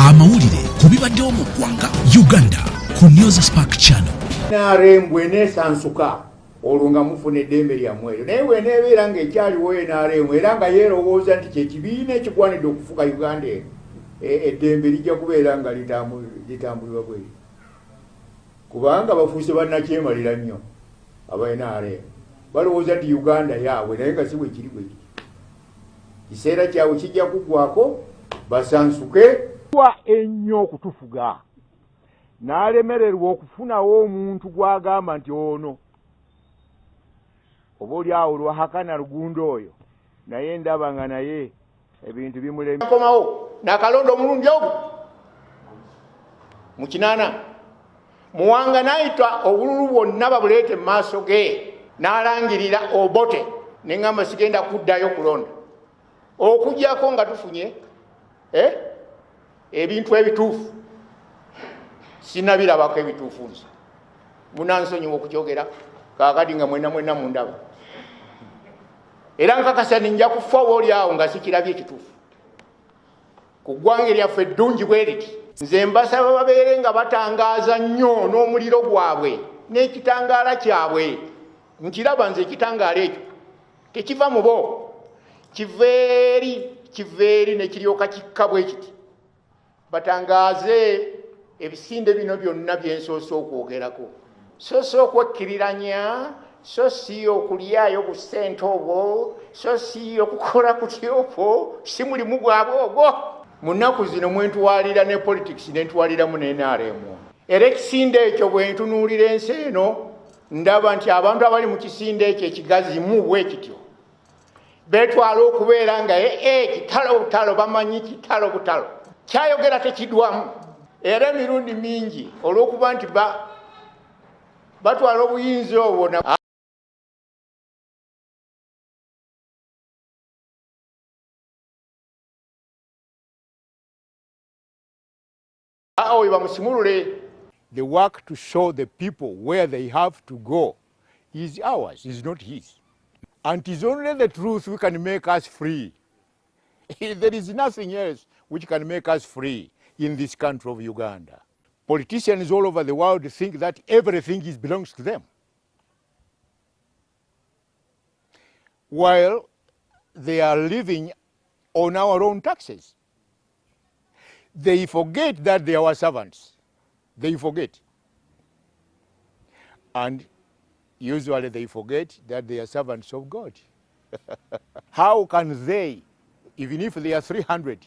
amawulire ku bibaddewo mu ggwanga Uganda ku News Spark Channel. NRM nesansuka olwo nga mufuna eddembe lyammwe eryo naye bweneebeera ng'ekyaliwo NRM era nga yeerowooza nti kyekibiina ekigwanidde okufuga Uganda eno eddembe lijja kubeera nga litambulirwa bweri kubanga bafuuse bannakyemalira nnyo aba NRM balowooza nti Uganda yaabwe naye nga si bwe kiri bwe kiri kiseera kyabwe kijja kuggwako basansuke ennyo okutufuga n'alemererwa okufunawo omuntu gw'agamba nti ono oba oli awo lwahakana Lugundo oyo naye ndaba nga naye ebintu bimulema. Komawo nakalondo omulundi ogwo mu kinaana Muwanga n'ayita obululu bwonna babuleete mu maaso ge n'alangirira Obote ne ngamba sigenda kuddayo kulonda okugyako nga tufunye ebintu ebituufu sinabirabako ebituufu nsa munansonyiwa okukyogera kaakati nga mwena mundaba era nkakasa ninja kufa oba oli awo nga sikirabye ekituufu ku ggwanga eryaffe eddungi bwe riti. Nze mbasaba babeere nga batangaaza nnyo n'omuliro gwabwe n'ekitangaala kyabwe nkiraba nze ekitangaala ekyo tekiva mu bo kiva eri ne kiryoka kikka bwe kiti batangaaze ebisinde bino byonna byensoose okwogerako so si okwekkiriranya so si okulyayo busente obwo so si okukola kutya okwo si mulimu gwabwe ogwo. Mu nnaku zino mwentwalira ne politics nentwaliramu ne NRM era ekisinde ekyo bwe ntunuulira ensi eno ndaba nti abantu abali mu kisinde ekyo ekigazi mu bwe kityo beetwala okubeera nga kitalo butalo bamanyi kitalo butalo kyayogera tekidwamu era emirundi mingi olw'okuba nti batwala obuyinza obwo The work to show the people where they have to go is ours, is not his. And it is only the truth which can make us free. There is nothing else which can make us free in this country of Uganda. Politicians all over the world think that everything belongs to them, while they are living on our own taxes. They forget that they are our servants. They forget. And usually they forget that they are servants of God. How can they, even if they are 300,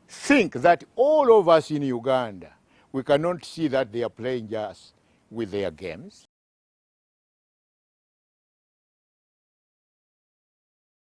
think that all of us in Uganda, we cannot see that they are playing just with their games?